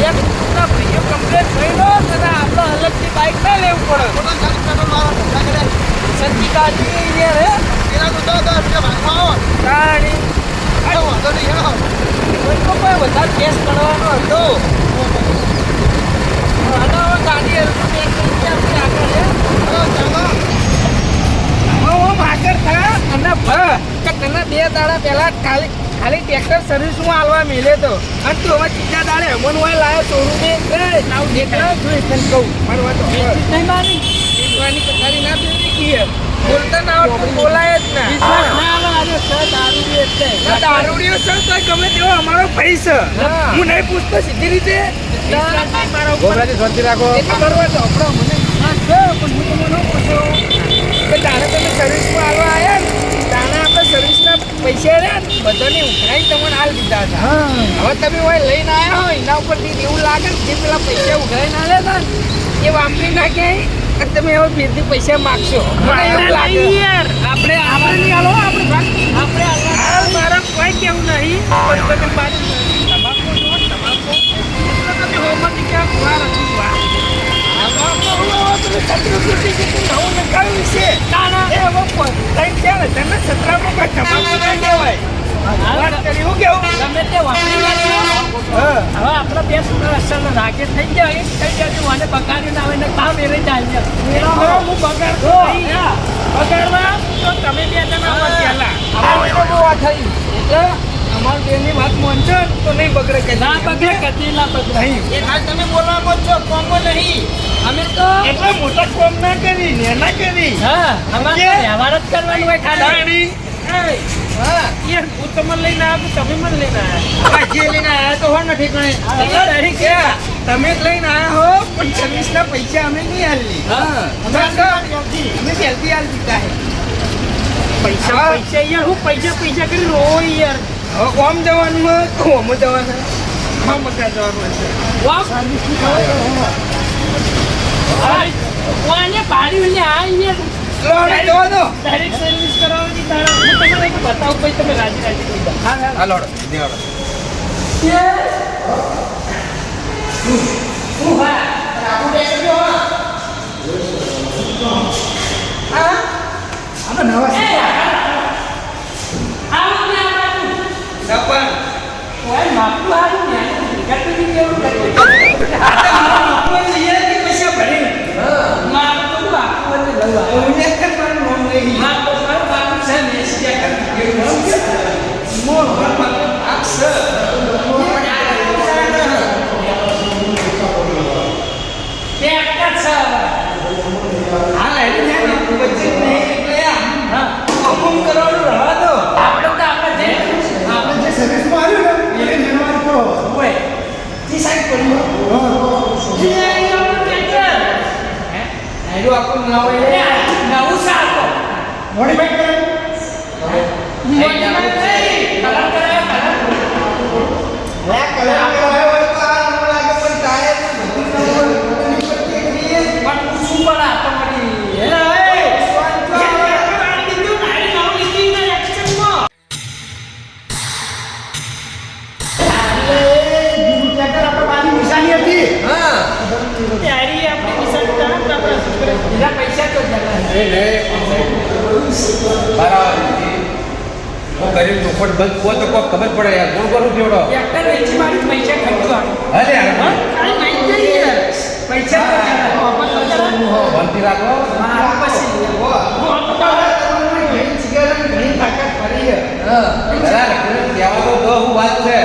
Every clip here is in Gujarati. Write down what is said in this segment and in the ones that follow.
એક ના ભાઈઓ કમ્પ્લેટ થઈ લો તો આપણે અલગથી બાઇક ના લેવું પડે સચ્ચી કાઢી યાર હે તાણી કોઈ વધારે કેસ કરવાનો હતો અને હવે ગાડી હલતું એક આપણે આગળ આગળ થા અને કે તને 2 દાડા પહેલા ખાલી ટ્રેક્ટર સર્વિસમાં હાલવા મેલે તો અને તું હવે ત્રીજા દાડે અમન હોય લાયો શોરૂમે નાવ દેખા જોઈ તને કહું મારી વાત નહીં મારી દેખવાની કથારી ના દેવી કી બોલતા ના આવડતું બોલાય જ ના દારૂડિયો છે તો ગમે તેવો અમારો ભાઈ છે હું નહીં પૂછતો સીધી રીતે શાંતિ રાખો કરવા તો આપણો મને પણ હું તમને ન પૂછું કે તારે તમે સર્વિસમાં આવવા આવ્યા ને તારે આપણે સર્વિસના પૈસા રહ્યા ને બધાને ઉઘરાઈ તમને હાલ દીધા હતા હવે તમે હોય લઈને આવ્યા હોય એના ઉપરથી એવું લાગે ને જે પેલા પૈસા ઉઘરાઈને આવ્યા હતા ને એ વાપરી નાખ્યા તમે હવે ફેરથી પૈસા માગશો એવું લાગે આપણે નહીં હાલો આપણે મારા કોઈ કેવું નહીં પણ તમે મારી તમાકુ જો તમાકુ તમે હોમથી ક્યાં વાર હતી વાત રાગે થઈ જાય થઈ જાય મને બગાડી ના આવે ને કામ એ રહી જાય હું બગાડતો બગાડવા તો તમે 2 જણા પહેલા થઈ એટલે અમારી બેનની વાત માનશો તો નહીં બગડે કે ના બગડે કદી ના બગડે નહીં એ ખાસ તમે બોલવા છો કોમો નહીં અમે તો એટલા મોટા કોમ ના કરી ને ના કરી હા અમારે વ્યવહાર જ કરવાનું હોય ખાલી હા યાર હું તમને લઈને આવ્યો તમે મને લઈને આવ્યા જે લઈને આવ્યા તો હોય ને ઠીકણે તમે જ લઈને આવ્યા હો પણ સર્વિસના પૈસા અમે નહીં આલી હા અમે જલ્દી આલી દીધા પૈસા યાર હું પૈસા કરી રો યાર હવે કોમ જવાનું કોમ જવાનું કોમ ક્યાં જવાનું છે કોને પાડી લે આ યાર લોડ દો ડાયરેક્ટ સર્વિસ કરાવવાની તારા હું તમને એક બતાવું પછી તમે રાજી થઈ જાવ હા લોડ દેવાડો હું હા આપો બેસજો હા આનો નવા સપન ઓય માપલું હારું ને ગટડી કેવું કરે માપલું લઈએ કે પૈસા ભરે માપલું આપવું ને લવા ઓને કરવાનું નામ નહીં માપ તો મારું બાપુ છે ને સિયા કરી મોર ભર આક્ષ બે અટક છે હાલ એની ને વચ્ચે નહીં એટલે હા અમુક કરવાનું રહા દો આપણે તો આપણે જે સર્વિસમાં આવ્યું ને એને મેનવાન કરો હોય જે સાઈડ પડ્યું જે આયો ટ્રેક્ટર હે આયો આપણું ના હોય નવું સાકો મોડિફાઈ કરે મોડિફાઈ કરી કલર કરાયો કલર હોય તો આ ન લાગે પણ ટાયર બધું ન હોય પણ શું પડા તમારી પૈસા તો ગરીબ ચોખટ બંધ કો તો કોઈ ખબર પડે યાર કોણ કરું કેવડો ટ્રેક્ટર વેચી મારી પૈસા ખર્ચવા અરે યાર પૈસા બંધી રાખો ઘણી તાકાત ફરી કહેવા તો હું વાત છે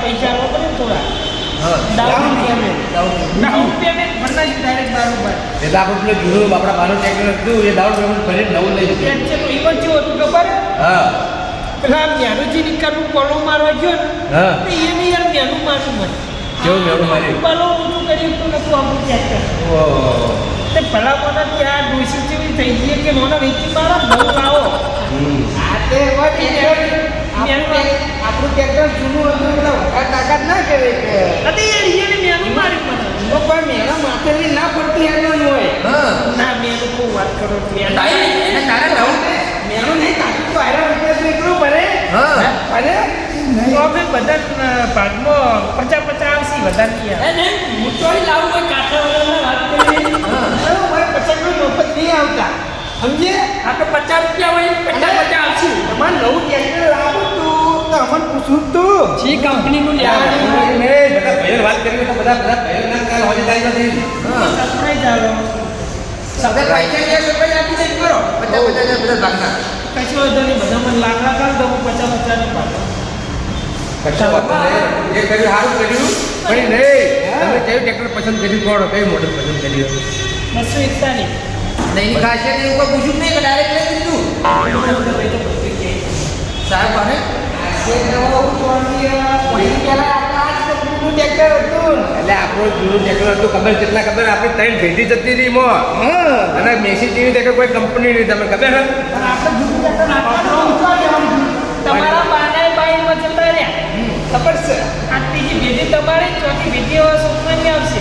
પૈસા આપો પડે થોડા ડાઉન પેમેન્ટ ભરના જ ડાયરેક્ટ બરોબર એટલે આપણે પેલું જૂનું આપણા માનું ટ્રેક્ટર હતું એ ડાઉન પેમેન્ટ ભરીને નવું લઈ જશે છે તો ઈવન જેવું હતું ખબર હા પેલા નેનુજી નિકાલનું પલો મારવા ગયો ને હા તો એને યાર નેનું માર્યું મને કેવું મેળું મારી પલો ઊંચું કર્યું તો નતું આપણું ટ્રેક્ટર ઓહો તે ભલા પોતાથી આ ડોસી જેવી થઈ ગઈ કે નોના વેચી મારા નવું લાવો આ તે આપણું ટ્રેક્ટર જૂનું હતું એટલે વધારે તાકાત ના કરે કે અરે યાર મેનું માર્યું મને તો કોઈ મેળા માથેલી ના પડતી હેડવાનું હોય હા ના મેનું કોઈ વાત કરો તારા નવું મેનું નહીં તાકી તો આયરા રૂપિયા તો એટલું ભરે હા અરે તો અમે બધા ભાગમાં 50-50 આવશે વધારે નહીં આવે. હું તો અહીં લાવું કોઈ કાંઠાવાળાને વાત કરી. મારે 50 મફત નહીં આવતા સમજે આ તો 50 રૂપિયા હોય 50-50 આવશે. તમારે નવું ટ્રેક્ટર લાવો તો અમને પૂછવું તું જે કંપનીનું લેવાનું બધા ભાઈઓ વાત કરી તો બધા ભાઈઓના કાલ હોજેદારી નથી. સરપ્રાઈઝ આવે. સગા પૈસા 10 રૂપિયા આપી દે કરો 50 બધા ભાગના કશો વાંધો નહીં બધા મને લાખ આલ તો હું 50-50 ની પાડું. કશા વાત નહીં. જે કર્યું સારું કર્યું પણ નહીં તમે કયું ટ્રેક્ટર પસંદ કર્યું કોણ કયું મોડલ પસંદ કર્યું 241. નહીં ખાસિયત એવું કોઈ પૂછ્યું નહીં કે ડાયરેક્ટ લઈ દીધું સાહેબ અને એટલે આપણું જૂનું ટ્રેક્ટર હતું ખબર કેટલા ખબર આપણી 3 ભેટી જતી રહી મો અને મેસી જેવી ટ્રેક્ટર કોઈ કંપની નહીં તમને ખબર હે તમારા બાનાએ બાઈમાં જતા રહ્યા. ખબર છે આ ત્રીજી ભેટી તમારી, ચોથી ભેટી હવે સુખવાની આવશે.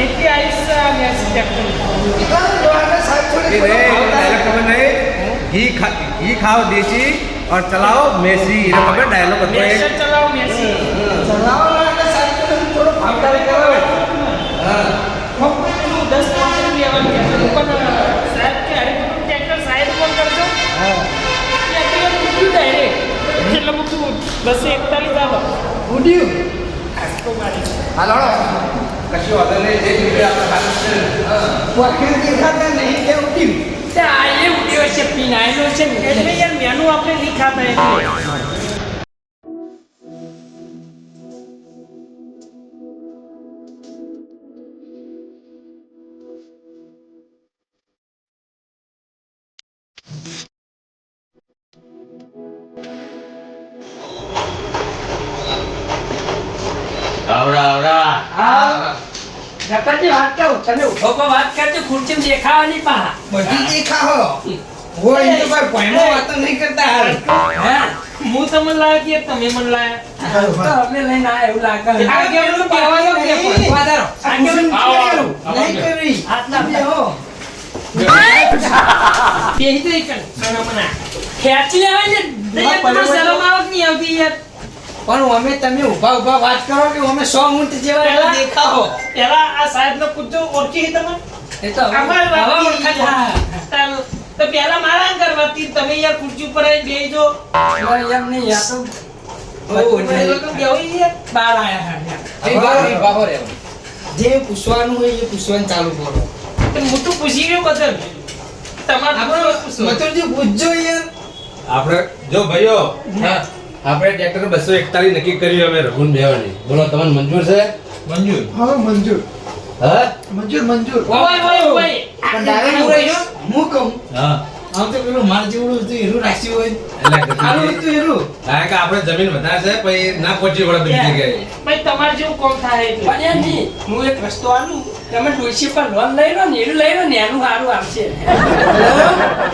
એટલી આયુષ આ મેસી ટ્રેક્ટર. ખબર નહીં ઘી ખાઓ દેશી और चलाओ मेसी ये खबर डायलॉग હતો એક મેસી ચલાવો મેસી. થોડો ભાવતાલ કરો હા ફક્ત હું 10-15 લેવાનું કહેતો. પણ સાહેબ કે હરિપુરનું ટ્રેક્ટર સાહેબ ફોન કરજો. ટ્રેક્ટર તૂટ્યું ડાયરેક્ટ. એટલે હું તું 241 આવો. ઉડ્યું આસ્તો મારી. હાલો કશું વાંધો નહીં જે રીતે આપણે હાથ છે વખત દેખાતા નહીં કે ઉડ્યું તે આ એ ઉડ્યો છે પીનાયલો છે ને. એટલે યાર મેનુ આપણે નહીં ખાતા એટલે. જગતજી વાત કહું તમે ઉભો ઉભો વાત કરજો ખુરશી દેખાવાની પાહા. બધી દેખાહો હોય તો કોઈ પોઈમો વાતો નહીં કરતા હાલ હે હું તમને લાગ્યો કે તમે મને લાયા તો અમે લઈને આયા એવું લાગે. આ કેવું કહેવાનું કે પણ વાદારો આ કેવું કહેવાનું? નહીં કરી આટલા બેહો બેહી તો એક સણમના ખેંચી લેવાય ને દયા તમને શરમ આવત નહીં આવતી યાર. પણ અમે તમે ઊભા ઊભા વાત કરો કે અમે 100 ઊંટ જેવા પહેલા- દેખાહો પેલા આ સાહેબનો પૂછજો ઓળખી તમે એ તો અમારી વાત હવે ઓળખા ચાલો. તો પેલા મારા કરવાથી તમે યાર ખુરશી ઉપર આવીને બેહી જો. એમ નહીં યા તો એ લોકો બેહી યાર બહાર આયા વિભાગો રે જે પૂછવાનું હોય એ પૂછવાનું ચાલુ કરો તો હું તો પૂછી ગયો બદલ તમારે પૂછો. મથુરજી પૂછજો યાર આપણે જો ભાઈઓ હા આપણે ટ્રેક્ટર 241 નક્કી કર્યું અમે રઘુન બેવાની બોલો તમને મંજૂર છે મંજૂર હા મંજૂર હા મંજૂર ઓય પણ ડાયરેક્ટ હું રહ્યો હું કહું હા આમ તો પેલું માર જેવડું હતું એનું રાખ્યું હોય એટલે આનું હતું એનું કારણ કે આપણે જમીન વધારે છે પછી ના પહોંચી વળે બધી જગ્યાએ ભાઈ તમારે જેવું કોમ થાય એટલે. પણ એમ નહીં, હું એક રસ્તો આલું તમે ડોશી પર લોન લઈ લો ને એનું લઈ લો ને એનું સારું આવશે.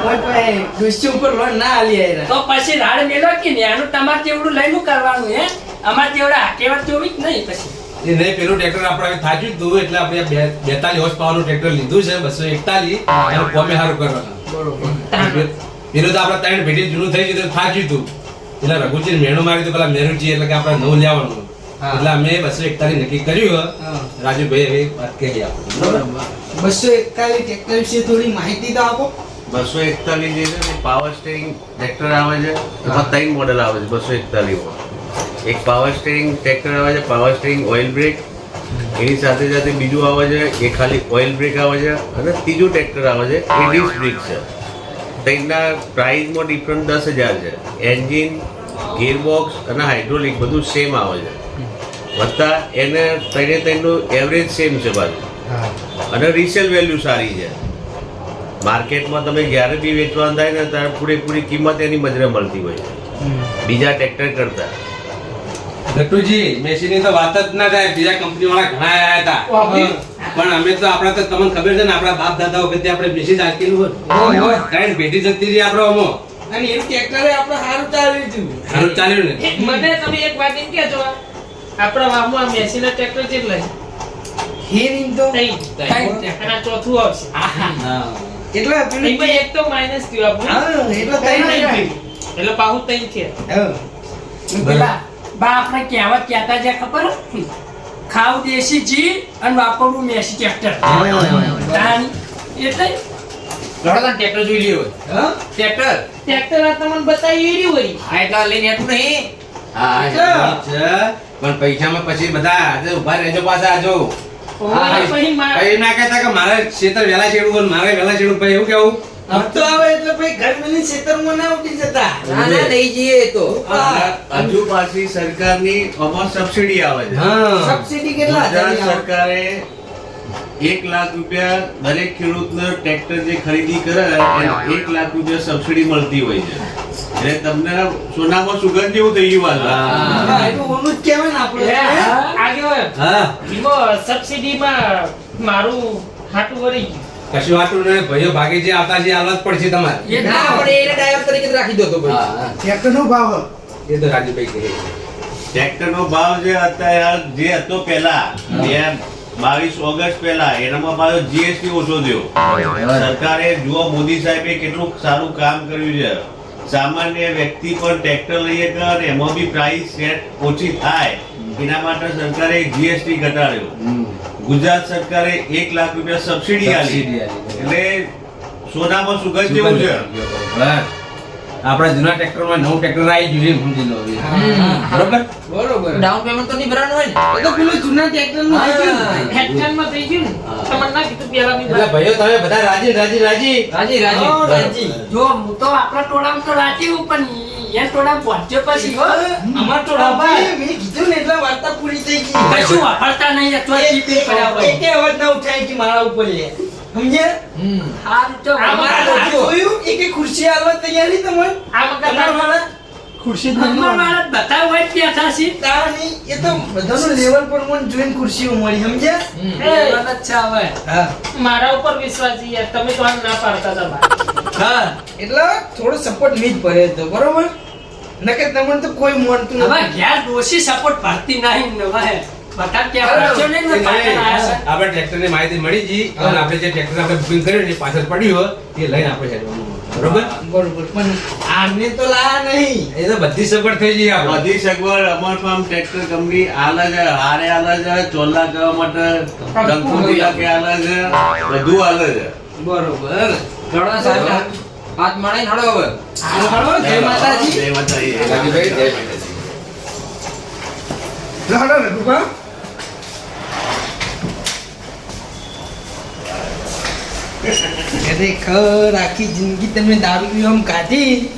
ઓય ભાઈ દુશ્ય ઉપર લોન ના આલી આયરા તો પછી રાડ મેળો કે ને એનું તમારે જેવડું લઈને કરવાનું હે અમારે જેવડા હાકેવા જોવી જ નહીં પછી. એ નહીં પેલું ટ્રેક્ટર આપણે થાચ્યું હતું એટલે આપણે 42 હોર્સ પાવરનું ટ્રેક્ટર લીધું છે 241 એનું કોમે સારું કરવાનું પેલું તો આપણે 3 ભેટી જૂનું થઈ ગયું તો થાચ્યું હતું એટલે રઘુજી મેણું માર્યું તો પેલા મેરુજી એટલે કે આપણે નવું લેવાનું હા. એટલે અમે 241 નક્કી કર્યું હા. રાજુભાઈ હવે વાત કરી આપણે બરોબર 241 ટ્રેક્ટર વિશે થોડી માહિતી તો આપો 241 જે છે તે પાવર સ્ટીરિંગ ટ્રેક્ટર આવે છે એમાં 3 મોડેલ આવે છે 241 માં એક પાવર સ્ટીરિંગ ટ્રેક્ટર આવે છે પાવર સ્ટીરિંગ ઓઇલ બ્રેક એની સાથે સાથે બીજું આવે છે એ ખાલી ઓઇલ બ્રેક આવે છે અને ત્રીજું ટ્રેક્ટર આવે છે એ ડિસ્ક બ્રેક છે તેના પ્રાઇસમાં ડિફરન્ટ 10,000 છે એન્જિન ગિયરબોક્સ અને હાઇડ્રોલિક બધું સેમ આવે છે વત્તા એને તેનું એવરેજ સેમ છે બાજુ અને રિસેલ વેલ્યુ સારી છે માર્કેટમાં તમે જ્યારે બી વેચવાનું થાય ને ત્યારે પૂરેપૂરી કિંમત એની મજરે મળતી હોય છે બીજા ટ્રેક્ટર કરતા દત્તુજી મેસીની તો વાત જ ના થાય બીજા કંપની વાળા ઘણા આયા હતા પણ અમે તો આપણા તો તમને ખબર છે ને આપણા બાપ દાદા વખતે આપણે મેસી જ હાકેલું હોય કારણ ભેટી જતી રહી આપણે અમો અને એનું ટ્રેક્ટર આપણે સારું ચાલ્યું હતું સારું ચાલ્યું ને મને તમે એક વાત એમ કહેજો આપણા વાવમાં મેસીના ટ્રેક્ટર કેટલા છે? હેરિંગ તો ત્રણ. અને આ ચોથું આવશે. હા એટલે પેલું એમાં એક તો માઇનસ થયું આપણું. હા એટલે તઈ નહીં એટલે પાહુ તઈ છે પેલા બા આપણે કહેવત કહેતા છે ખબર ખાવ દેશી જી અને વાપરવું મેસી ટ્રેક્ટર એટલે લડો તને ટ્રેક્ટર જોઈ લ્યો ટ્રેક્ટર ટ્રેક્ટર આ તમને બતાવી એરી હોય હા એટલા લઈને હેઠું નહીં હા પણ પૈસામાં પછી બધા આજે ઉભા રહેજો પાછા આજો પછી માર કઈ ના કહેતા કે મારે ક્ષેત્ર વહેલા છેડવું હોય, મારે વહેલા છેડવું ભાઈ એવું કેવું હપ્તો આવે એટલે ભાઈ ઘરની ખેતરમાં ના ઉઠી જતા ના ના લઈ જઈએ એ તો હજુ પાછી સરકારની આમાં સબસિડી આવે છે હા સબસિડી કેટલા ગુજરાત હજારની આવે? સરકારે 1 લાખ રૂપિયા દરેક ખેડૂતને ટ્રેક્ટર જે ખરીદી કરે એને 1 લાખ રૂપિયા સબસિડી મળતી હોય છે એટલે તમને સોનામાં સુગંધ જેવું થઈ ગયું હાલ. હા, એ તો ઓલું જ કહેવાય ને આપણે આગળ હા એમાં સબસિડીમાં મારું હાટું વળી ગયું કશું વાતું નહીં ભાઈઓ ભાગે જે આવતા જે આવવા જ પડશે તમારે ના આપણે એને ડ્રાઈવર તરીકે જ રાખી દો તો ભાઈ હા ટ્રેક્ટરનો ભાવ એ તો રાજુભાઈ કહે ટ્રેક્ટરનો ભાવ જે અત્યારે હાલ જે હતો પહેલા 22 ઓગસ્ટ પહેલા એનામાં પાછો જીએસટી ઓછો થયો સરકારે જુઓ મોદી સાહેબે કેટલું સારું કામ કર્યું છે સામાન્ય વ્યક્તિ પણ ટ્રેક્ટર લઈએ કે અને એમાં બી પ્રાઇસ સેટ ઓછી થાય એના માટે સરકારે જીએસટી ઘટાડ્યો ગુજરાત સરકારે 1 લાખ રૂપિયા સબસિડી આપી એટલે સોનામાં સુગંધ જેવું છે આપણા જૂના ટ્રેક્ટરમાં નવું ટ્રેક્ટર આવી ગયું છે સમજી લો હવે. બરોબર બરોબર ડાઉન પેમેન્ટ તો નહીં ભરવાનું હોય ને એ તો પેલું જૂના ટ્રેક્ટરનું આવી ગયું ને. હેડફોનમાં થઈ ગયું ને તમને ના કીધું પેલા બી એટલે ભાઈઓ તમે બધા રાજી રાજી રાજી રાજી રાજી હા, રાજી. જો હું તો આપણા ટોળામાં તો રાજી હું પણ એ ટોળા પહોંચ્યો પછી હો અમાર તો ભાઈ મેં કીધું ને એટલે વાર્તા પૂરી થઈ ગઈ કશું વાપરતા નહીં અથવા ચીપી પડ્યા હોય એકે અવાજ ના ઉઠાય કે મારા ઉપર લે સમજ્યા? હારું તો અમારા અમારા આ જોયું એકે ખુરશી આલવા તૈયારી તમને આ મગજ તમારા ખુરશી જ નહીં મારા બધા હોય બેઠા છે તાણી એ તો બધાનું લેવલ પર મને જોઈને ખુરશીઓ મળી સમજ્યા? લેવાના જ છે હવે હા મારા ઉપર વિશ્વાસ છે યાર તમે તો આમ ના પાડતા હતા બા. હા એટલે થોડો સપોર્ટ મીજ ભરે તો બરોબર નકે તમને તો કોઈ મળતું હવે નથી ઘેર ડોશી સપોર્ટ ભરતી નહીં ને હવે બધા ત્યાં પડશો નહીં ને પાછળ આયા છે. આપણે ટ્રેક્ટરની માહિતી મળી જી અને આપણે જે ટ્રેક્ટર આપણે બુકિંગ કર્યું ને એ પાછળ પડ્યું હોય એ લઈને આપણે હેડવાનું બરોબર બરોબર પણ આને તો લાયા નહીં એ તો બધી સગવડ થઈ ગઈ આપણે બધી સગવડ અમર ફાર્મ ટ્રેક્ટર કંપની આલે છે હારે આલે છે ચોલ્લા કરવા માટે કંકુતી લાગે આલે છે બધું આલે છે બરોબર લડો સાહેબ હાથ મળે હડો હવે હાલો જય માતાજી જય માતાજી. રાજુભાઈ, જય માતાજી. હાલો રઘુભા ખરેખર આખી જિંદગી તમે દારૂ પીવામ કાઢી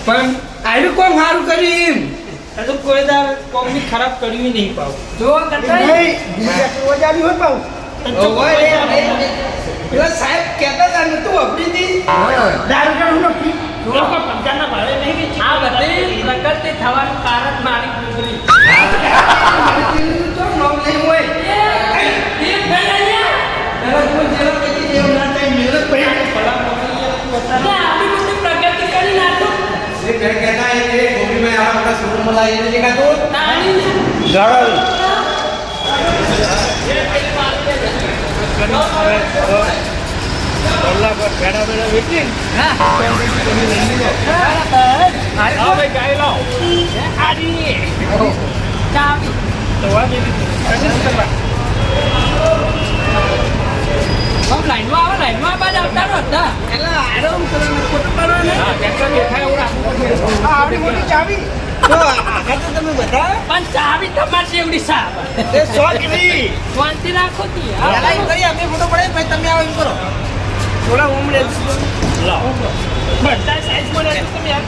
પણ આયુ કોમ સારું કર્યું હજુ કોઈ દાર કોમની ખરાબ કરવી નહીં પાવ જો પેલા સાહેબ કહેતા હતા ને તું અપડીથી દારૂ કાઢું નથી લોકો પંચાના ભાવે નહીં કે આ બધી પ્રગતિ થવાનું કારણ મારી ગુજરી તો નામ નહીં હોય પેલા તું જેલા પછી જેવું ના થાય મહેનત પડી આપણી બધી પ્રગતિ કરી નાખો એ કહેતા એ ગોપીભાઈ આપણા શોરૂમમાં લાવીને દેખાતું આવડી મોટી ચાવી તો આગળ તો તમે બધા પણ ચાવી તમારી એવડી સાહેબ એ શોખ નહીં શાંતિ રાખો તી પેલા એમ કરીએ અમે ફોટો પડાય પછી તમે આવો એમ કરો થોડા ઉમરે બધા સાઈઝ મને તમે આમ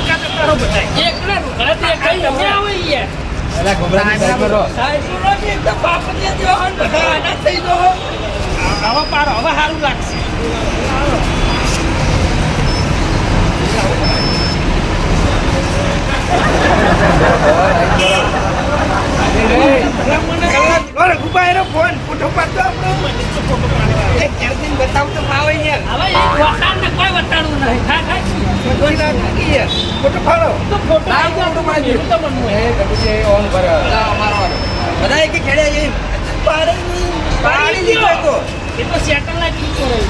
કાકા કરો બધા એકલા રૂકડા તે કઈ અમે આવો યાર સાઈઝ નો કે એકદમ બાપ ને જો હન બધા આના થઈ જો હવે પાર હવે સારું લાગશે ફોન ફોટો પાડતો આપણો એક જલ્દી બતાવ તો ફાવે યાર હવે એક વટાણ ને કોઈ વટાણું નહીં ખા ખા કોઈ ના થાકી યાર ફોટો પાડો તો ફોટો આવી ગયો તો મને જોયું તો મનનું બધા એક ખેડ્યા જઈ પાડી દીધો તો એ તો સેટલ લાગી ગયો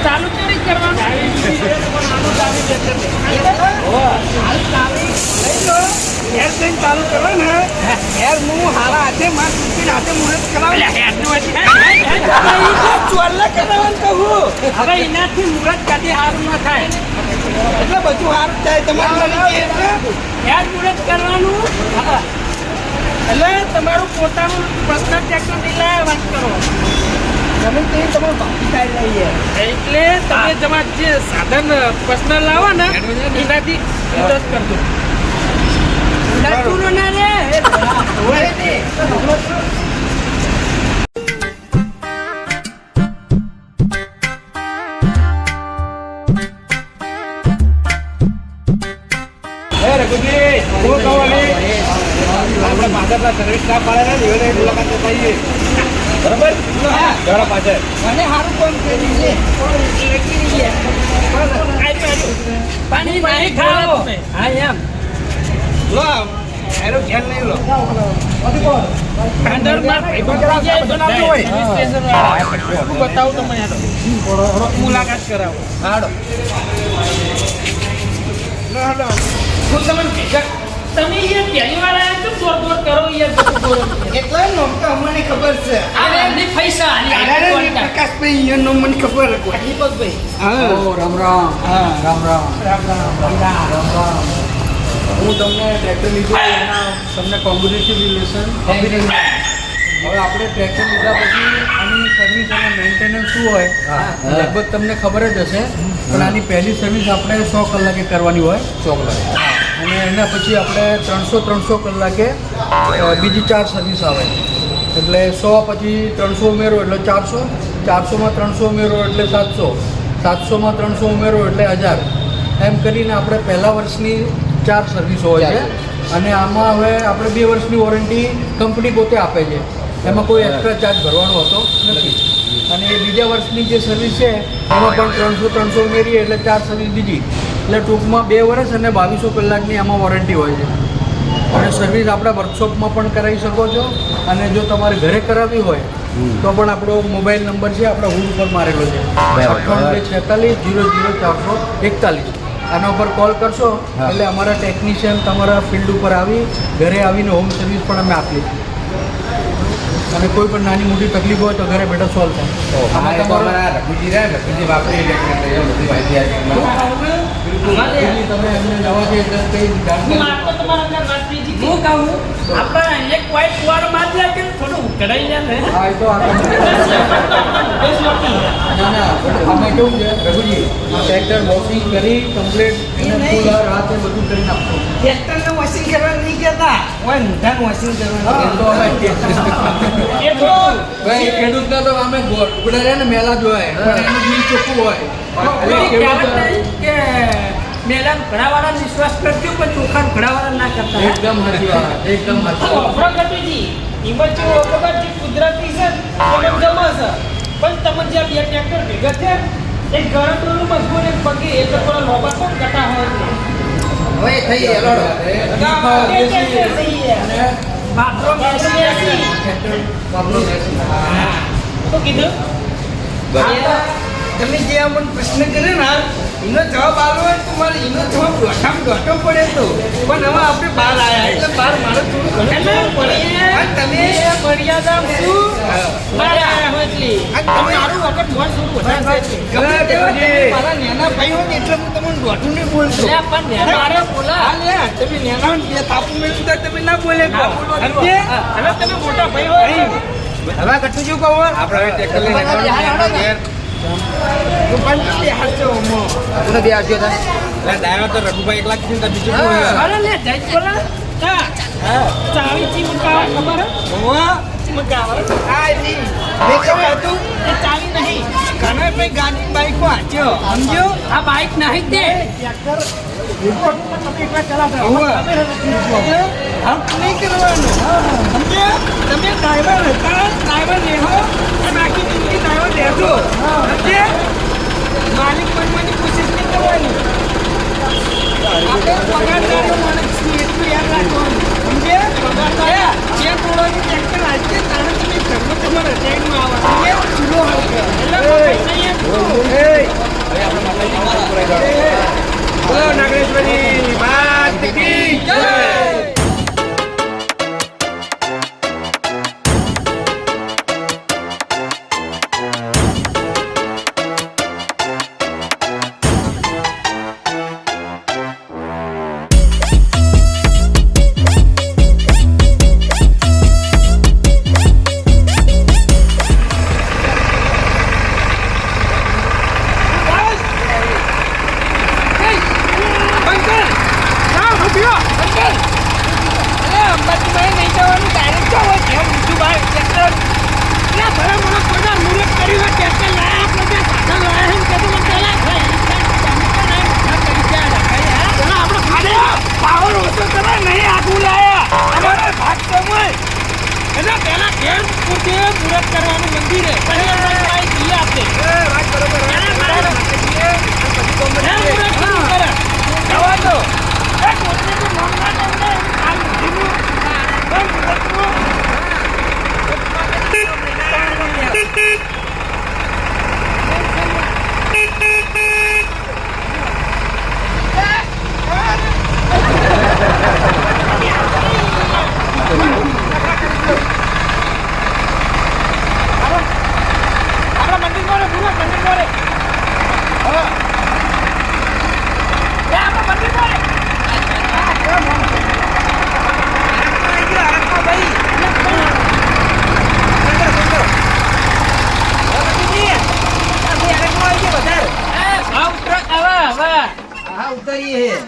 ચાલુ કેવી કરવાનું હેર કઈ ચાલુ કરો ને હેર હું હારા હાથે માર ચૂકીને હાથે મુહૂર્ત કરાવું ચોલ્લા કરાવવાનું કહું હવે એનાથી મુહૂર્ત કદી સારું ન થાય એટલે બધું સારું થાય તમારું હેર મુહૂર્ત કરવાનું એટલે તમારું પોતાનું પર્સનલ ટ્રેક્ટર નહીં લાવ્યા વાત કરો તમે તે તમારું બાકી થાય લઈએ એટલે તમે તમારું જે સાધન પર્સનલ લાવો ને એનાથી ઇન્ટરેસ્ટ કરજો ના રે આપણે પાછળના સર્વિસ સ્ટાફ વાળા ને એની મુલાકાત થઈએ બરાબર જરા પાછળ મને સારું કામ કરી છે પાણી નહીં ખાઓ હા એમ લો એનો ખ્યાલ નહીં લો અંદર માં બતાવું તમને મુલાકાત કરાવો હાડો હાડો હું તમને તમે એ પહેલી વાર આવ્યા છો દોડ દોડ કરો એટલા નો તો અમને ખબર છે અરે એમની પૈસા આલી પ્રકાશભાઈ એનો મને ખબર છે દીપકભાઈ હા રામ રામ હા રામ રામ રામ રામ હું તમને ટ્રેક્ટર લીધું એના તમને કોંગ્રેચ્યુલેશન હવે આપણે ટ્રેક્ટર લીધા પછી આની સર્વિસ અને મેન્ટેનન્સ શું હોય લગભગ તમને ખબર જ હશે પણ આની પહેલી સર્વિસ આપણે 100 કલાકે કરવાની હોય 100 કલાકે અને એના પછી આપણે 300 કલાકે બીજી 4 સર્વિસ આવે એટલે 100 પછી 300 ઉમેરો એટલે 400 400માં 300 ઉમેરો એટલે 700 700માં 300 ઉમેરો એટલે 1000 એમ કરીને આપણે પહેલા વર્ષની 4 સર્વિસો હોય છે અને આમાં હવે આપણે 2 વર્ષની વોરંટી કંપની પોતે આપે છે એમાં કોઈ એક્સ્ટ્રા ચાર્જ ભરવાનો હોતો નથી અને એ બીજા વર્ષની જે સર્વિસ છે એમાં પણ 300 ઉમેરીએ એટલે 4 સર્વિસ બીજી એટલે ટૂંકમાં 2 વર્ષ અને 2200 કલાકની આમાં વોરંટી હોય છે અને સર્વિસ આપણા વર્કશોપમાં પણ કરાવી શકો છો અને જો તમારે ઘરે કરાવવી હોય તો પણ આપણો મોબાઈલ નંબર છે આપણા હુડ ઉપર મારેલો છે 9846 આના ઉપર કોલ કરશો એટલે અમારા ટેકનિશિયન તમારા ફિલ્ડ ઉપર આવી ઘરે આવીને હોમ સર્વિસ પણ અમે આપીએ છીએ અને કોઈ પણ નાની મોટી તકલીફ હોય તો ઘરે બેઠા સોલ્વ થાય તમે એમને જવા છે કઈ હું કહું આપણે એક વાઇટ ફુવારો માર દે કે થોડું કઢાઈ જાય હા એ તો ના ના અમે કેવું છે રઘુજી ટ્રેક્ટર વોશિંગ કરી કમ્પ્લીટ એને ફૂલ રાતે બધું કરી નાખો ટ્રેક્ટરને વોશિંગ કરવા નહીં કહેતા ઓય ઊંધાનું વોશિંગ કરવાનું તો અમે એ તો ભાઈ ખેડૂતને તો અમે ગોળા રે ને મેલા જોવાય પણ એનું બિલ ચોખ્ખું હોય એટલે ખેડૂત કે મેલા ઘડાવાળા વિશ્વાસ કરજો પણ ચોખા ઘડાવાળા ના કરતા એકદમ સાચી વાત એકદમ સાચી પ્રગતિજી ઈમચો ઓકબાજી કુદરતી છે એમ જમા છે પણ તમે જે બે ટ્રેક્ટર ભેગા છે એક ગરમનું મજબૂર એક પગે એક થોડા લોબા કોણ કટા હોય હવે થઈ એલોડો અને બાથરૂમ ટ્રેક્ટર બાથરૂમ તો કીધું તમે જે આ મને પ્રશ્ન કર્યો ને એનો જવાબ આલો હોય તો મારે એનો જવાબ દોઢો પડે તો પણ હવે આપણે બહાર આવ્યા એટલે બહાર મારે થોડું ઘણું પડે અને તમે મર્યાદા શું મારા હોટલી અને તમે મારું વખત મોર શું વધારે છે ગમે તેવા તમે મારા નાના ભાઈ હોય ને એટલે હું તમને દોઢું નહીં બોલતો લે પણ નેના મારે બોલા હા લે તમે નાના હોય ને બે થાપું મેળવું તો તમે ના બોલે ના બોલો સમજે હવે તમે મોટા ભાઈ હોય હવે કટું શું કહું આપણે ટ્રેક્ટર લઈને નીકળવાનું ઘેર. તું પણ તે હાચો મો આપણે બે આવજો તા એટલે ડ્રાઈવર તો રઘુભાઈ એકલા જ છે ને તાર બીજું કોણ છે? અરે લે જઈ બોલા ચાવી ચી મુકાવા ખબર હે હોવા મુકાવા આ જી મેં કહું હતું એ ચાવી નહીં કનર ભાઈ ગાડી બાઈક માં હાચ્યો સમજો આ બાઈક નહીં તે હોવા હમ નહીં કરવાનું સમજ્યા તમે ડ્રાઈવર હતા ડ્રાઈવર લેહો અને બાકી જિંદગી ડ્રાઈવર લેજો સમજ્યા માલિક બનવાની કોશિશ નહીં કરવાની આપણે પગારદારો માણસ છીએ એટલું યાદ રાખવાનું સમજ્યા પગારદાર જે તોડવાની ટ્રેક્ટર આજે તારે તમે ઘરમાં તમારે રજાઈમાં આવવા સમજ્યા ચૂલો હલકે એટલે બોલો નાગેશ્વરી માત કી જય.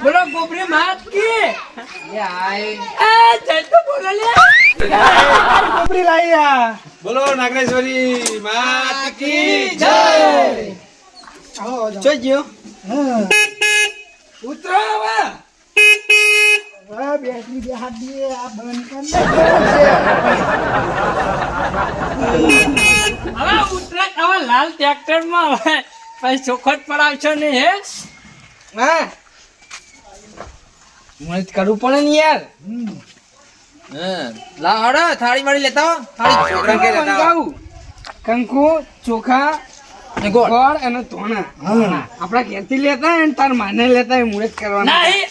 બોલો ગોબરી માત કી લે આય જય તો બોલો લે કોપરી લાયા બોલો નાગેશ્વરી માત કી જય જય. જોજો ઉતરો હવે હવે ઉતરા હવે લાલ ટ્રેક્ટર માં હવે પછી ચોખટ પડાવશો ને હે હા મને કરવું પડે ને યાર લા હડો થાળી વાળી લેતા આવો. થાળી છોકરા કે લેતા આવો. કંકુ ચોખા ને ગોળ ગોળ અને ધોણા આપડા ઘેરથી લેતા હોય ને તાર માને લેતા હોય મુહૂર્ત કરવાના નહીં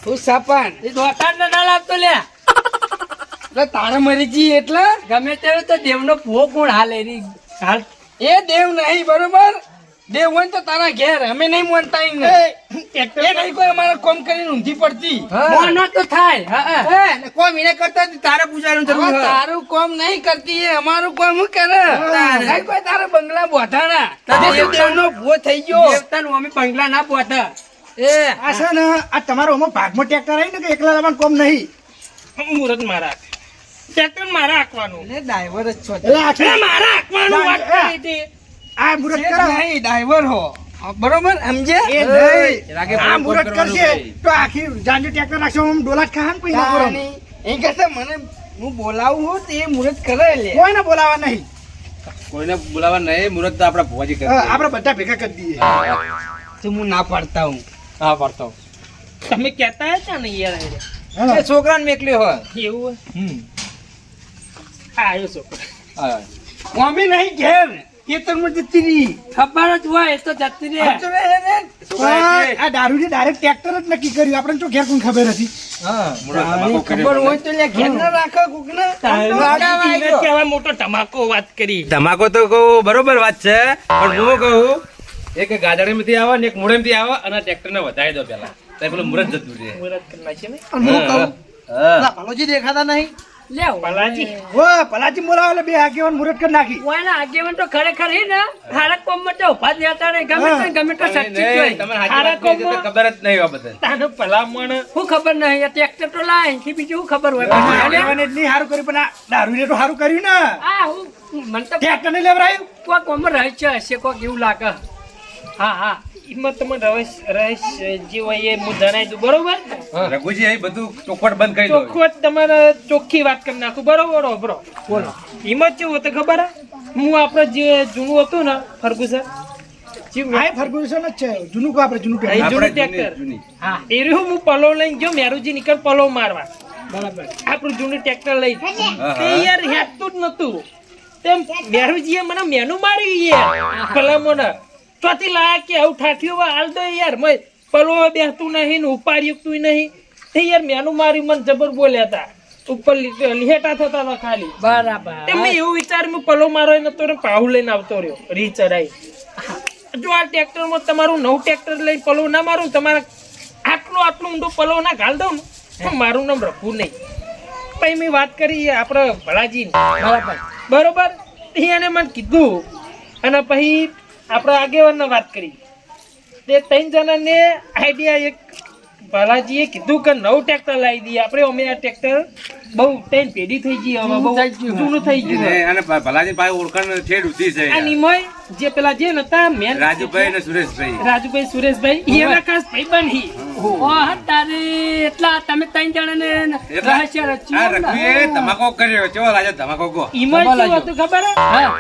તું સાપણ એ દોતાર ને ના લાગતો લે એટલે તારે મરી જી એટલે ગમે ત્યારે તો દેવનો ભોગ ગુણ હાલે એની હાલ એ દેવ નહીં બરોબર દેવ હોય ને તો તારા ઘેર અમે નહીં માનતા ઈ ને. એ નહીં કોઈ અમારે કોમ કરીને ઊંધી પડતી મોનો તો થાય હા હા. એ, ને કોઈ વિને કરતા નથી, તારે પૂજાનું જરૂર હવે છે. તારું કોમ નહીં કરતી એ અમારું કોમ શું કરે નહીં કોઈ તારા બંગલા બોધાણા દેવનો ભૂવો થઈ ગયો દેવતાનું અમે બંગલા ના પહોંચે એ આ છે ને આ તમારો આમાં ભાગમાં ટ્રેક્ટર આવી ને કે એકલા લાવવાનું કોમ નહીં મુહૂર્ત મારા ટ્રેક્ટર મારા હાંકવાનું એટલે ડ્રાઈવર જ છો એટલે આ છે મારા હાંકવાનું વાત કરી હતી. આ મુરત છે કરો નહીં ડ્રાઈવર હો બરોબર સમજે એ નહીં રાગે આ ફોન મુરત કરવાનું કરશે ભાઈ. તો આખી જાંજે ટ્રેક્ટર નાખશો આમ ડોલા જ ખાન પછી ના કરો એ કહેશે મને હું બોલાવું હું તો એ મુહૂર્ત કરે લે કોઈને બોલાવા નહીં કોઈને બોલાવા નહીં મુરત તો આપડા ભુવાજી કરી દે. આપણે બધા ભેગા કરી દઈએ તો હું ના પાડતા હું હા પડતો તમે કહેતા હતા ને યાર હા. એ છોકરાને મેકલ્યો હોય. એવું હમ આવ્યો છોકરો હા મમ્મી નહીં ઘેર ખેતરમાં જતી રહી. ખબર જ હોય એ તો જતી રહે. આ તો આ દારૂની ડાયરેક્ટ ટ્રેક્ટર જ નક્કી કર્યું આપણે તો ઘેર કોઈને ખબર હતી. ખબર હોય તો લે ઘેર ના રાખો કોકને. એને કહેવાય મોટો ધમાકો વાત કરી. તમાકો તો કહું બરોબર વાત છે, પણ હું કહું એક ગાજડીમાંથી આવે ને એક મુળેમથી આવે અને ટ્રેક્ટરને વધારી દો પેલા, તો પેલું મુરત જતું રહે. મુહૂર્ત કરી નાખીએ ને. અને હું કહું હા. પેલા ભલોજી દેખાતા નહીં. લે ભલાજી. ઓ ભલાજી બોલાવો એટલે બે આગેવાન મુહૂર્ત કરી નાખી. ઓયના આગેવાન તો ખરેખર હી ને હારા કોમમાં તો ઉભા જ રહેતા નહીં. ગમે તો સચ્ચી જ હોય. તમને હાચી હારા વાત કહી છે તો કોમમાં ખબર જ નહીં આ બધા. તાનો ભલામણ શું ખબર નહીં. આ ટ્રેક્ટર તો લાય અહીંથી બીજું શું ખબર હોય. આગેવાન એટલી સારું કર્યું પણ આ દારૂને તો સારું કર્યું ને. આ હું મને તો ટ્રેક્ટર ને લેવરાયું. કોક કોમમાં રહે છે હશે કોક એવું લાગે. હા હા એમાં તમે રહીશ જે હોય એ હું જણાવી દઉં બરોબર. રઘુજી અહીં બધું ચોખવટ બંધ કરી દો. ચોખ્ખું તમારે ચોખ્ખી વાત કરી નાખું બરોબર બરો બોલો. એમાં કેવું હતું ખબર હે? હું આપણે જે જૂનું હતું ને ફર્ગુસન હા એ ફર્ગ્યુસન જ છે. જૂનું કો આપણે જૂનું એ પહેર્યું. જૂનું આપણે ટ્રેક્ટર જૂની. હા એ રહ્યું હું પલો લઈને ગયો મેરુજી નીકળ પલો મારવા બરાબર. આપણું જૂનું ટ્રેક્ટર લઈ હા. તે યાર હેતું જ નતું તેમ મેરુજીએ મને મેનુ મારી યાર ભલામણ ચોથી લાયા કે આવું ઠાઠ્યું હાલ દો યાર મેં પલો બેસતું નહીં ને ઉપાડ્યું તું નહીં તે યાર મેનુ મારી મને જબર બોલ્યા હતા ઉપર લીહેટા થતા હતા ખાલી બરાબર. તે મેં એવું વિચાર્યું હું પલો મારો નતો ને પાહુ લઈને આવતો રહ્યો રી ચડાઈ જો આ ટ્રેક્ટરમાં તમારું નવું ટ્રેક્ટર લઈને પલો ના મારું તમારા આટલું ઊંડો પલો ના ઘાલ દઉં ને તો મારું નામ રખવું નહીં. પછી મેં વાત કરી આપણે ભલાજી બરાબર. બરોબર એને મને કીધું અને પછી આપણે આગેવાનને વાત કરી તે ત્રણ જણાને આઈડિયા એક ભલાજીએ કીધું કે નવું ટ્રેક્ટર લાવી દઈએ આપણે અમે આ ટ્રેક્ટર બહુ ત્રણ પેઢી થઈ ગઈ હવે બહુ જૂનું થઈ ગયું અને અને ભલાજી પાસે ઓળખાણ ઠેઠ ઉધી છે આ નિમય જે પેલા જે નતા મેન રાજુભાઈ અને સુરેશભાઈ. રાજુભાઈ સુરેશભાઈ એના ખાસ ભાઈબંધ હી ઓહ તારે એટલા તમે ત્રણ જણાને રહસ્ય આ રચ્યું એમ ને? રઘુએ ધમાકો કર્યો. ચેવો રાજા ધમાકો કહો. ઈમય શું હતું ખબર હે?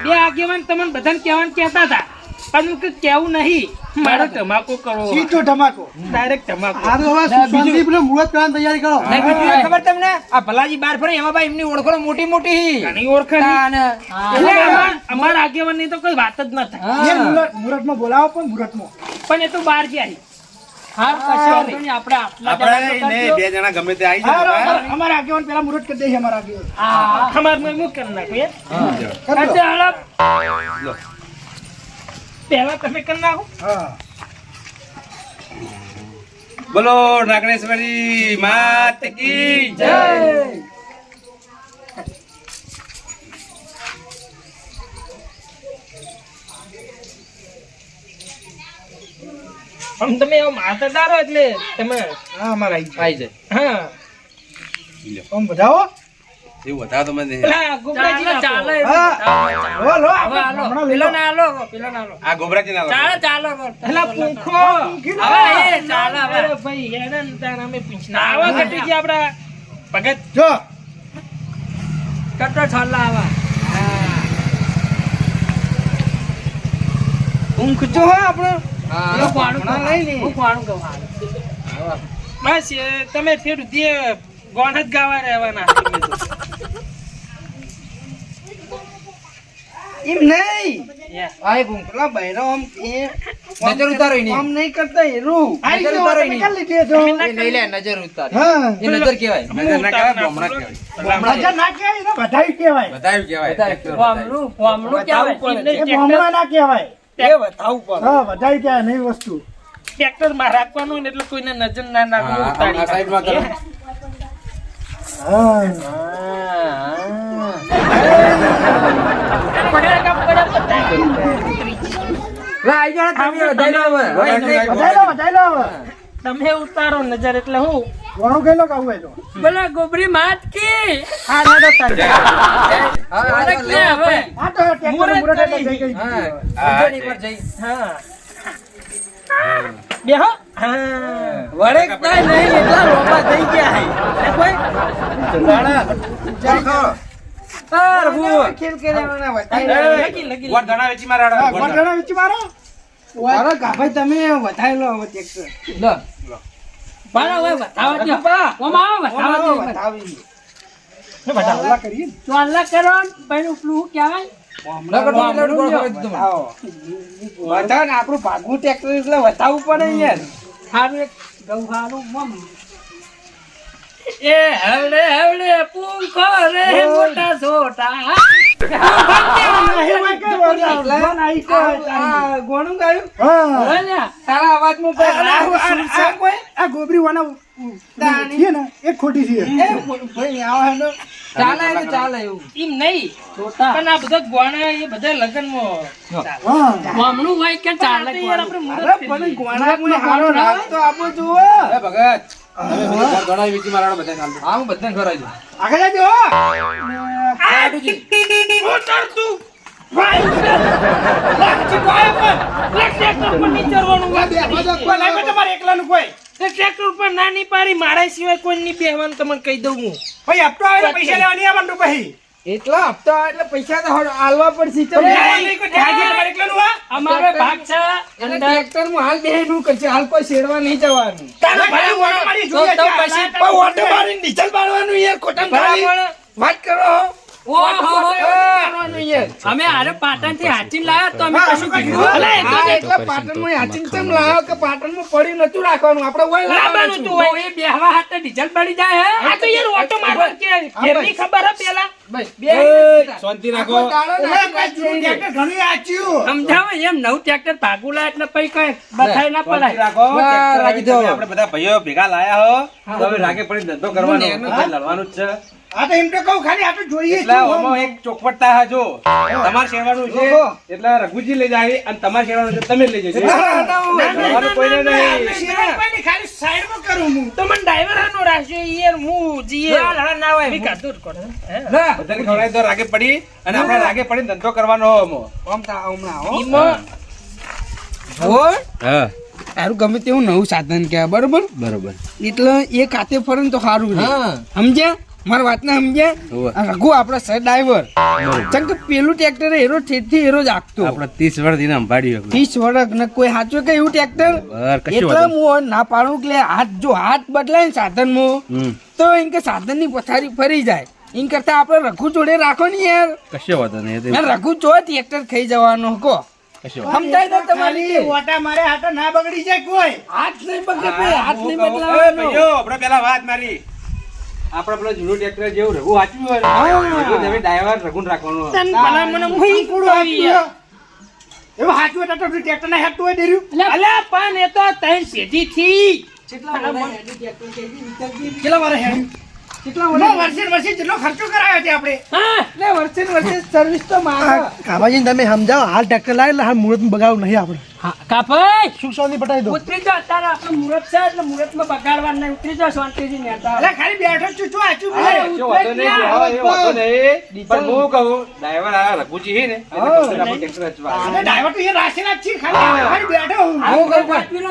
બે આગેવાન તમને બધાને કહેવાનું કહેતા હતા પણ હું કીધું કેવું નહીં મારો ધમાકો કરવો સીધો ધમાકો. ડાયરેક્ટ ધમાકો સારું હવે શાંતિ પેલું મુહૂર્ત કરવાની તૈયારી કરો. નહીં, બીજું ખબર તમને આ ભલાજી બાર ફરે એમાં ભાઈ એમની ઓળખો મોટી મોટી આની ઓળખાણ એટલે અમારા આગેવાનની તો કોઈ વાત જ ન થાય એ મુહૂર્તમાં બોલાવો પણ મુહૂર્તમાં. પણ એ તો બહાર ગયા હા કશો વાંધો નહીં. આપણે આટલા આપણે જણા ને તો બે જણા ગમે તે આવી હા, જાય. અમારા આગેવાન પેલા મુહૂર્ત કરી દઈએ અમારા આગેવાન. હા અમારે હું કરી નાખું યાર કરી દો. ચાલો. પહેલા તમે કરી નાખો હા બોલો નાગણેશ્વરી માત કી જય. આમ તમે એવો માથાદારો એટલે તમે હા અમારા આવી જાય. આવી જાય. હા આમ બધાઓ. એવું વધારે તો મને પેલા ગોબરાજી ચાલો ચાલો આપો. એવું હા. ચાલો, લો, લો, હવે હાલો. હમણાં લઈ પેલો લો. ના હાલો, પેલો ના હાલો. આ ગોબરાજી ના ચાલો ચાલો પેલા પૂંખો હવે એ ચાલો હવે. અરે ભાઈ હેડન તાર અમે પૂછના આવા કટીજી આપડા ભગત જો કટો ઠલ્લા આવા. ઊંઘ જો હો આપણો હું ખવાનું કહું. લઈ લે. હું ખવાનું કહું હાલ. બસ તમે ફેર દે ગોણ જ ગાવા રહેવાના એમ નહીં. યા. આ ભૂંકલા બહેરો આમ એ નજર ઉતારો એની. આમ નહીં કરતા હેરું. નજર આઈ ગયો, ઉતારો તમે એની. કાલ લીધી છો. એ લઈ લે નજર ઉતારી હા. એ નજર કહેવાય નજર ના કહેવાય, બોમણા કહેવાય. મજા ના કહેવાય, એને બધાય કહેવાય. બધાયું કહેવાય. બધાયું. વામણું વામણું કહેવાય. એ બોમડા ના કહેવાય. એ બતાવું પડે હા બધાય કહેવાય નહીં વસ્તુ. ટ્રેક્ટર માં રાખવાનું ને એટલે કોઈને નજર ના નાખવું આ ઉતારી સાઈડમાં કરો. હા લા આઈ જાઓ તમે વધાઈ લો હવે. હવે નહીં. વધાઈ લો હવે. તમે ઉતારો નજર એટલે હું ઘણું ગયેલો કે આવું હોય તો. બોલો ગોબરી માત કી. હા ના તારે હા, અરે આ તો કે હવે. આ તો ટ્રેક્ટર મુહૂર્ત મુહૂર્ત એટલે કરી. જઈ ગઈ. હા હા, નજર એક વાર જઈ હા બેહો હા વળે કાંઈ નહીં એટલા રોપા થઈ ગયા હે. એ કોઈ તાર હું. ખેલ ખેલવાના વધાઈ લગી લગી ગોળ ધણા વેચી મારા હા, ગોળ ગોળ ઘણા વેચી મારો. અરે ગાભાઈ તમે વધાઈ લો હવે ટ્રેક્ટર લો બાળા હવે બતાવો દો. ઓમાં આવો બતાવો દો. વધાવી ચાલ્લા કરીએ. ચોલ્લા કરો ને પછી ઉપલું શું કહેવાય? વધારે ને આપણું ભાગવું ટ્રેક્ટર એટલે વધાવવું પડે યાર. હારું એક ગૌ હારું મમ. એ હવડે હવડે પૂંખો રે મોટા છોટા. આ ગોણું ગાયું? બોલ્યા. તારા અવાજમાં કોઈ આ કોઈ? આ ગોબરી વાના છે ને એક ખોટી છે એ ભાઈ આવા હેડો. ચાલે તો ચાલે એવું. એમ નહીં પણ આ બધા ગોણા એ બધા લગનમાં હા મામલું હોય કે ચાલે યાર આપણે અરે મુરત પણ થઈ ગોણામાં હારો રાસ્તો આપો જુઓ. એ ભગત તમે બધું ઘર ઘડાવી વીચી મારાનો બધા કામ હા હું બધાને ખવડાવી દઉં. આગળ જાજો તમારે એકલાનું કોઈ ટ્રેક્ટર ઉપર ના નહીં પાડી મારા સિવાય કોઈ નહીં બેહવાનું તમને કહી દઉં હું. ભાઈ હપ્તો આવે તો પૈસા લેવા નહીં આવવાનું પછી એટલા હપ્તા હોય એટલે પૈસા તો હાલવા પડશે. તમે લેવા નહીં કોઈ ધ્યાન દે, તમારે એકલાનું આ અમારો ભાગ છે અને ટ્રેક્ટરમાં હાલ બેહેલું કરશે, હાલ કોઈ શેડવા નહીં જવાનું. તારે ભાઈ ઓટો મારી જોઈએ તો છે. પછી પણ ઓટો મારીને ડીઝલ બાળવાનું યાર, ખોટામાં ખાલી બરાબર. વાત કરો. ઓહો. બાળવાનું યાર. અમે આરે પાટણ થી હાચી લાયા તો અમે હા, કશું શું કીધું કીધું? અલા, એ તો હા, જે એટલે પાટણમાં હાચીને કેમ લાવ્યો કે પાટણમાં પડી નતું રાખવાનું, આપણે ઓય લાવવાનું લાવવાનું તું હોય એ બેહવા હાથે ડીઝલ પડી જાય હે આ તો યાર ઓટો મારવા કે એની ખબર હે પેલા શાંતિ રાખો. ઓલા ભાઈ જૂનું ટ્રેક્ટર ઘણું આચ્યું. સમજાવો એમ નવું ટ્રેક્ટર ભાગું લાય એટલે પૈ કઈ બધાય ના શાંતિ પડાય રાખો. વાહ, ટ્રેક્ટર રાખી દો. તમે આપણે બધા ભાઈઓ ભેગા લાયા હો તો હવે રાગે પડી ધંધો કરવાનો બધા લડવાનું જ છે. આ તો એમ તો કહું ખાલી આ તો જોઈએ એટલે છું. આમાં એક ચોખવટતા હા જો તમારે શેરવાનું છે એટલે રઘુજી લઈ જાય અને તમારે શેરવાનું છે તમે લઈ જજો. તમારું કોઈને નહીં. શેરવાય કોઈ નહીં, ખાલી સાઈડમાં કરું હું. તો મને ડ્રાઈવર આનો રાખ્યો યાર હું જીએ ના હોય મેં કાઢું જ કોને બધાને ખવડાવી દો રાગે પડી અને આપણે રાગે પડી ધંધો કરવાનો હો આમાં. ઈમાં હા તારું ગમે તેવું નવું સાધન કહેવાય, બરોબર? બરોબર. એટલે એ ખાતે ફરે ને તો સારું છે. સમજ્યા મારી વાતને સમજ્યા? હોવે. આ રઘુ આપડે સર ડ્રાઈવર ચમ કે પેલું ટ્રેક્ટર હેરો ઠેઠથી હેરો જ આખતો આપણે 30 વર્ષ થી સંભાળ્યું 30 વર્ષ ને કોઈ સાચું કે એવું ટ્રેક્ટર કશું એટલે વાંધો હું ના પાડું કે હાથ જો હાથ બદલાય ને સાધનમાં નહીં. તો એમ કે સાધન ની પથારી ફરી જાય એમ કરતા આપણે રઘુ જોડે રાખો ને યાર. કશો વાંધો નહીં. એ તો યાર રઘુ જો ટ્રેક્ટર ખાઈ જવાનો કો કશો વાંધો સમજાય તો તમારી ખાલી ઓટા મારે હાથો ના બગડી જાય કોઈ. હાથ નહીં બગડે ભાઈ, હાથ નહીં નહીં. બદલાવાનો. ભાઈઓ, આપણે પેલા વાત મારી આપણે પેલો જૂનું ટ્રેક્ટર જેવું રઘુ વાંચ્યું હોય ને, એવું જ હવે ડ્રાઈવર રઘુને રાખવાનો હોય. તન ભલા મને મુઈ કુડો આવી યાર. એવું સાચું હોય તો ટ્રેક્ટર ના હેઠું હોય ડેર્યું. અલ્યા પણ એ તો ત્રણ પેઢી થી કેટલા વાર હેડ્યું? ના, વર્ષે ને વર્ષે જેટલો ખર્ચો કરાયો છે આપણે. હા એટલે વર્ષે ને વર્ષે સર્વિસ તો માંગે. કામાજી તમે સમજાવો, હાલ ટ્રેક્ટર લાવે એટલે હાલ મુહૂર્ત બગાડવું નહીં આપણે. કાપાઈ સુખ શાંતિ પટાઈ દો. ઉતરી જાઓ અત્યારે આપણું મુહૂર્ત છે એટલે મુહૂર્તમાં બગાડવાનું નહીં ઉતરી જાઓ શાંતિથી નેતા અલા, ખાલી બેઠો જ છું, શું આચું અરે, બોલે? કશો વાંધો નહીં, એ વાંધો નહીં. પણ હું કહું ડ્રાઈવર આ રઘુજી છે ને એટલે કશું આપણે ટ્રેક્ટર હચવા. અને ડ્રાઈવર તો અહીંયા રાખેલા જ છે, ખાલી બેઠો હું.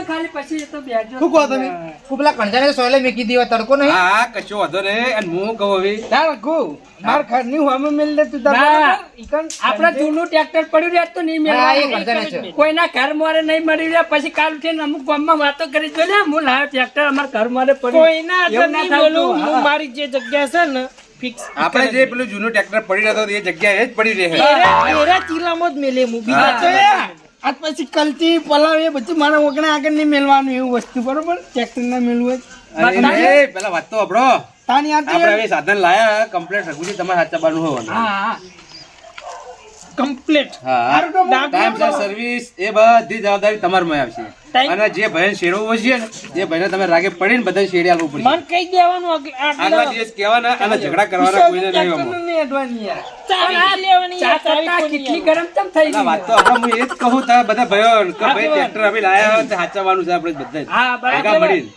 ખાલી પછી એ તો બેજો શું કહો તમે? હું પેલા કણજાને સોયલે મેકી દેવા તડકો નહીં. હા કશો વાંધો નહીં. અને હું કહું હવે ના રઘુ માર ઘરની હોમે મેલ દે તું તાર ના. બરાબર? ઈકન આપડે જૂનું ટ્રેક્ટર પડ્યું રહ્યા તો નહીં હા, એ મેળવાનું. ગણતરી છે. કોઈના ઘર મારે નહીં મળી રહ્યા પછી કાલ ઉઠીને અમુક ગામમાં વાતો કરી જો લે હું લાવ્યો ટ્રેક્ટર અમારા ઘર મારે પડ્યું કોઈના હાથે એવું ના નહીં થતું. બોલું. હું મારી જે જગ્યા છે ને ફિક્સ આપણે જે પેલું જૂનું ટ્રેક્ટર પડી રહ્યો હતો એ જગ્યાએ જ પડી રહે. એરા ચીલામાં જ મેલે હું આ તો યાર, આ પછી કલચી પલાવ એ બધું મારા ઓગણા આગળ નહીં મેલવાનું એવું વસ્તુ, બરોબર? ટ્રેક્ટર ના મેલવું હોય અરે એ પેલા વાત તો આપણો તાની આ તો આપણે હવે સાધન લાયા કમ્પ્લેટ રઘુજી તમારે સાચવવાનું હોવાનું. હા કમ્પ્લીટ હા ટાઈમ સર સર્વિસ એ બધી જવાબદારી તમારમાં આવશે. Time- અને જે ભાઈને શેરવવું હશે ને એ ભાઈને તમે રાગે પડીને બધાને શેરી આપવું પડશે. મન કહી દેવાનું આગલા દિવસ કહેવાના અને ઝઘડા કરવાના કોઈને નહીં ટ્રેક્ટર આમાં. નહીં અડવાની યાર. ચાવી લેવાની યાર, ચાવી કેટલી ગરમ ચમ થઈ ના, ગઈ વાત તો આપણે હું એ જ કહું તારા બધા ભાઈઓ કે ભાઈ ટ્રેક્ટર અમે લાયા હોય તો સાચવવાનું છે આપણે બધા જ. હા ભેગા બરાબર મળીને.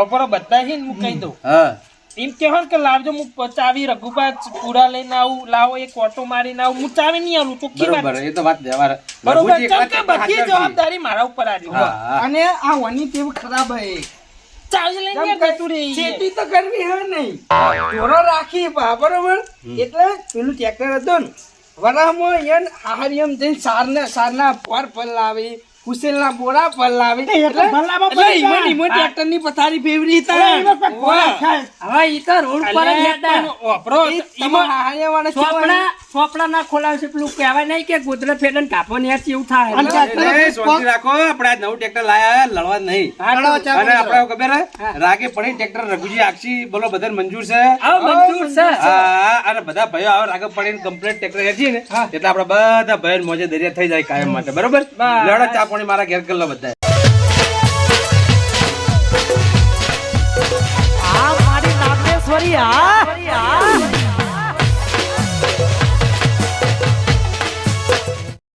ઓપરો બધા છે ને હું કહી દઉં હા એમ કહેવો ને કે લાવજો હું ચાવી રઘુબા પૂરા લઈને આવું લાવો એક ઓટો મારીને આવું હું ચાવી નહીં આવું ચોખ્ખી વાત બરોબર એ તો વાત વ્યવહાર. બરોબર રઘુજી એકલા ચમ કે ટ્રેક્ટર બધી સાચવશે. જવાબદારી મારા ઉપર આવી હા, હા. અને આ વાની ટેવ ખરાબ હે. ચાવી લઈને ગતું રહી ખેતી તો કરવી હે નહીં, ઢોરો રાખી બરોબર? એટલે પેલું ટ્રેક્ટર હતું ને વરામાં એને હાહરિયમ જઈને સારના પર લાવી, કુશેલના બોરા પર લાવી, એટલે ભલામાં એટલે પડી ઈમો ને જાય. ઈમો ટ્રેક્ટરની પથારી ફેવરી હતા. અરે, એમાં કોઈ ખોરાક ખાય. હવે ઈ તો રોડ પર જ હતા ઓપરો ઈ તમારા હાહરિયાવાળા કેવા ચોપડા ચોપડા ના ખોલાવે છે પેલું કહેવાય નહીં કે ગોદરે ફેરને કાપો ને એવું થાય અને tractor એટલે શાંતિ રાખો આપણે આ નવું ટ્રેક્ટર લાયા લડવા નહીં અને આપણે ખબર હે રાગે પડી ટ્રેક્ટર રઘુજી આક્ષી બોલો બધાને મંજૂર છે આવો મંજૂર છે હા અને બધા ભાઈઓ આવે રાગે પડીને કમ્પ્લીટ ટ્રેક્ટર હેઠી ને એટલે આપણે બધા ભાઈઓ મોજે દરિયા થઈ જાય કાયમ માટે બરોબર લડો ચા પાણી મારા ઘેર કરી લો બધા આ મારી નાગેશ્વરી આ